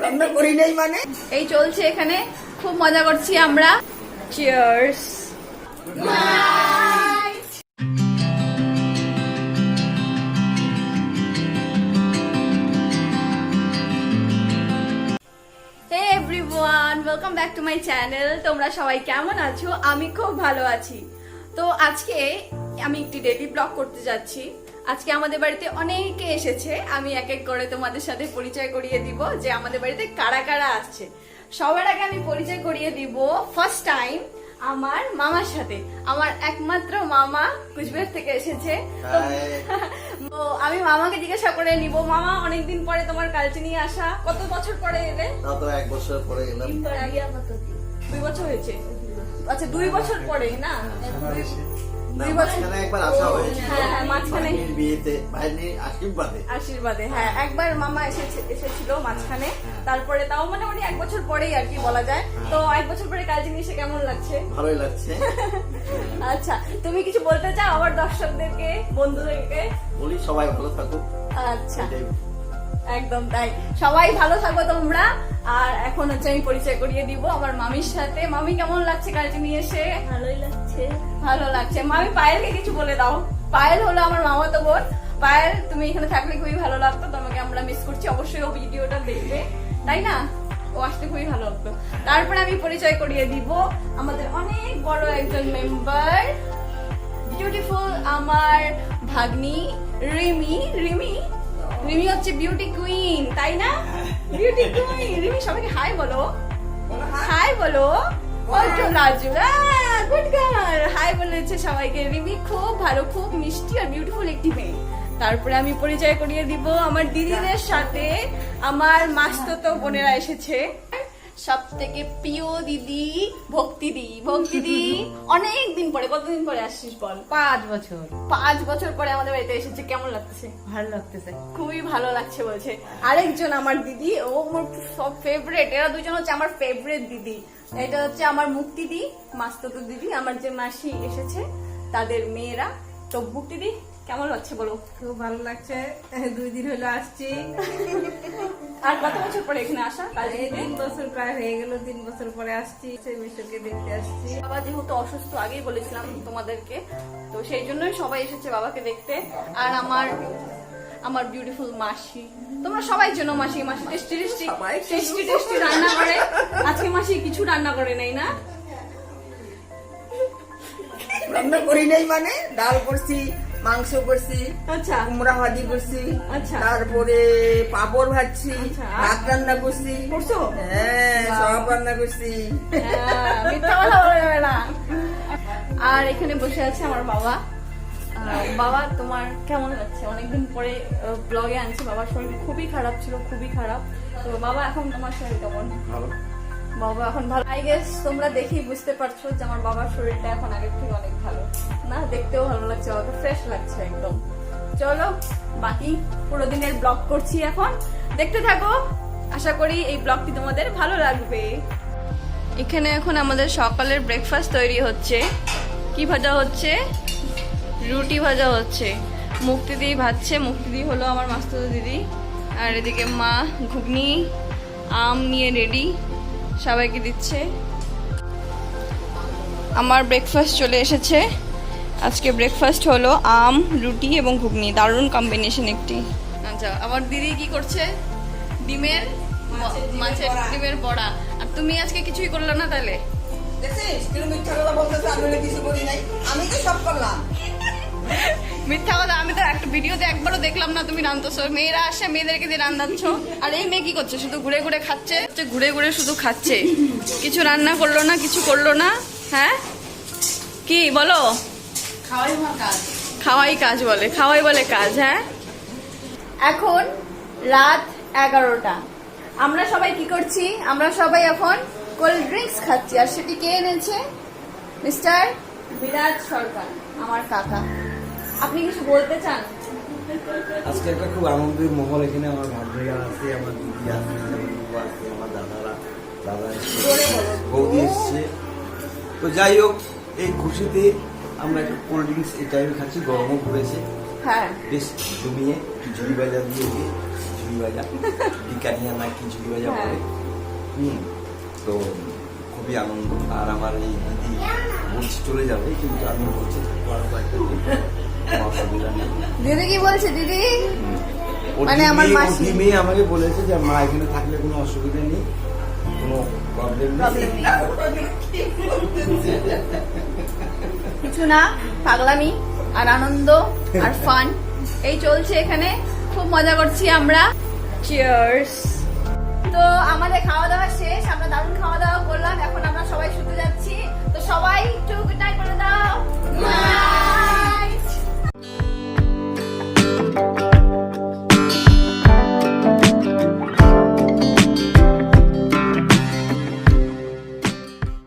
রান্না করি নাই মানে এই চলছে এখানে, খুব মজা করছি আমরা। Cheers. Hey everyone, welcome back to my channel. তোমরা সবাই কেমন আছো? আমি খুব ভালো আছি। তো আজকে আমি একটি ডেইলি ব্লগ করতে যাচ্ছি। আজকে আমাদের বাড়িতে অনেকে এসেছে, আমি এক এক করে তোমাদের সাথে পরিচয় করিয়ে দিব যে আমাদের বাড়িতে কারা কারা আসছে। সবার আগে আমি পরিচয় করিয়ে দিব ফার্স্ট টাইম আমার মামার সাথে। আমার একমাত্র মামা কুচবিহার থেকে এসেছে। তো আমি মামাকে জিজ্ঞাসা করে নিব, মামা অনেকদিন পরে তোমার কালচিনি আসা, কত বছর পরে এলে? তো 1 বছর পরে এলাম। 2 বছর হয়েছে। আচ্ছা 2 বছর পরে না? 2 বছর একবার আসা হয়েছে। হ্যাঁ মাঝখানে বিয়েতে ভাইয়ের আশীর্বাদে। হ্যাঁ একবার মামা এসেছিল মাঝখানে, তারপরে তাও মানে 1 বছর পরেই আর কি বলা যায়। তো 1 বছর পরে কালচিনি এসে কেমন লাগছে? ভালোই লাগছে। আচ্ছা তুমি কিছু বলতে চাও আমার দর্শকদেরকে, বন্ধুদেরকে? বলি সবাই ভালো থাকুক। আচ্ছা একদম তাই, সবাই ভালো থাকো তোমরা। আর এখন হচ্ছে আমি পরিচয় করিয়ে দিব আমার মামির সাথে। মামি কেমন লাগছে কালচিনি এসে? ভালোই লাগছে। ভালো লাগছে। মামি পায়েলকে কিছু বলে দাও। পায়েল হলো আমার মামাতো বোন। পায়েল তুমি এখানে থাকলে খুবই ভালো লাগতো, তোমাকে আমরা মিস করছি। অবশ্যই ও ভিডিওটা দেখবে, তাই না? ও আসতে খুবই ভালো লাগতো। তারপরে আমি পরিচয় করিয়ে দিব আমাদের অনেক বড় একজন মেম্বার, বিউটিফুল আমার ভাগ্নি রিমি। রিমি হচ্ছে বিউটি কুইন, তাই না? বিউটি কুইন রিমি, সবাইকে হাই বলো। হাই বলো। গুড গার্ল, হাই বলেছে সবাইকে। রিমি খুব ভালো, খুব মিষ্টি আর বিউটিফুল একটি মেয়ে। তারপরে আমি পরিচয় করিয়ে দিব আমার দিদিদের সাথে। আমার মাসতুতো বোনেরা এসেছে। সব থেকে প্রিয় দিদি ভক্তিদি। ভক্তিদি অনেক দিন পরে, কতদিন পরে আসছিস বল? 5 বছর। 5 বছর পরে আমাদের বাড়িতে এসেছে। কেমন লাগতেছে? ভালো লাগতেছে, খুবই ভালো লাগছে বলছে। আরেকজন আমার দিদি, ও আমার সব ফেভারিট। এরা দুজন হচ্ছে আমার ফেভারিট দিদি। এটা হচ্ছে আমার মুক্তিদি, মাসতুতো দিদি। আমার যে মাসি এসেছে তাদের মেয়েরা। তো মুক্তিদি কেমন লাগছে বলো? খুব ভালো লাগছে। 2 দিন হলো আসছি। আর কত বছর পরে এখানে আসা? 3 বছর প্রায় হয়ে গেল। 3 বছর পরে আসছি, সেই মিশরকে দেখতে আসছি। বাবা যেহেতু অসুস্থ, আগেই বলেছিলাম তোমাদেরকে, তো সেই জন্যই সবাই এসেছে বাবাকে দেখতে। আর আমার বিউটিফুল মাসি, তোমরা সবাই জন্য মাসি টেস্টি রান্না করে। আজকে মাসি কিছু রান্না করে নাই না? রান্না করি নাই মানে ডাল করছি, মাংস করছি, আচ্ছা কুমড়া ভাজি করছি, আচ্ছা তারপরে পাপড় ভাজছি, ভাত রান্না করছি। করছো? হ্যাঁ সব রান্না করছি। মিথ্যা কথা বলা যাবে না। আর এখানে বসে আছে আমার বাবা। বাবা তোমার কেমন লাগছে? অনেকদিন পরে ব্লগে আনছি। বাবার শরীর খুবই খারাপ ছিল, খুবই খারাপ। তো বাবা এখন তোমার শরীর কেমন? ভালো। বাবা এখন ভালো। আই গেস তোমরা দেখেই বুঝতে পারছো যে আমার বাবার শরীরটা এখন আগের থেকে অনেক ভালো না? দেখতেও ভালো লাগছে, বাবাকে ফ্রেশ লাগছে একদম। চলো বাকি পুরো দিনের ব্লগ করছি এখন, দেখতে থাকো। আশা করি এই ব্লগটি তোমাদের ভালো লাগবে। এখানে এখন আমাদের সকালের ব্রেকফাস্ট তৈরি হচ্ছে। কি ভাজা হচ্ছে? রুটি ভাজা হচ্ছে। মুক্তিদি ভাজছে। মুক্তিদি হলো আমার মাসতুতো দিদি। আর এদিকে মা ঘুগনি আম নিয়ে রেডি, সবাইকে দিচ্ছে। আমার ব্রেকফাস্ট চলে এসেছে। আজকে ব্রেকফাস্ট হলো আম, রুটি এবং ঘুগনি। দারুণ কম্বিনেশন একটি। আচ্ছা আমার দিদি কি করছে? মাছের ডিমের বড়া। আর তুমি আজকে কিছুই করলে না তাহলে? আমি তো সব করলাম। মিথ্যা কথা, আমি তো একটা ভিডিওতে একবারও দেখলাম না তুমি রান্নাছো। মেয়েরা আসে, মেয়েদেরকে দিয়ে রান্নাচ্ছ। আর এই মেয়ে কি করছে? শুধু ঘুরে ঘুরে খাচ্ছে, ঘুরে ঘুরে শুধু খাচ্ছে। কিছু রান্না করলো না, কিছু করলো না। হ্যাঁ কি বলো? খাওয়াই কাজ বলে, খাওয়াই বলে কাজ। হ্যাঁ এখন রাত 11টা। আমরা সবাই কি করছি? আমরা সবাই এখন কোল্ড ড্রিঙ্কস খাচ্ছি। আর সেটি কে এনেছে? মিস্টার বিরাজ সরকার, আমার কাকা। আপনি কিছু বলতে চান? আজকে একটা খুব আনন্দের মহল। এখানে আমার ভাগ্নিরা আছে, আমার দিদি আছে, আমার দাদারা, বৌদি এসছে। তো যাই হোক, এই খুশিতে আমরা একটু কোল্ড ড্রিঙ্কস এই টাইমে খাচ্ছি। গরমও পড়েছে, হ্যাঁ বেশ জমিয়ে ঝুড়ি বাজার দিয়ে খিচুড়ি ভাজা, টিকা নিয়ে না খিচুড়ি ভাজা বলে। তো খুবই আনন্দ। আর আমার এই দিদি বলছি চলে যাবে, কিন্তু আমি বলছি আরো কয়েকটা দিন, কোনো অসুবিধা নেই। দিদি কি বলছে দিদি? ওর মানে আমার মেয়ে- মাসি। ওর মেয়ে আমাকে বলেছে যে মা এখানে থাকলে কোনো অসুবিধা নেই, কোনো প্রবলেম Problem নেই। নেই। কিছু না, পাগলামি আর আনন্দ আর ফান এই চলছে এখানে। খুব মজা করছি আমরা। চিয়ার্স। তো আমাদের খাওয়া দাওয়া শেষ, আমরা দারুণ খাওয়া দাওয়া করলাম, এখন আমরা সবাই শুতে যাচ্ছি। তো সবাই একটু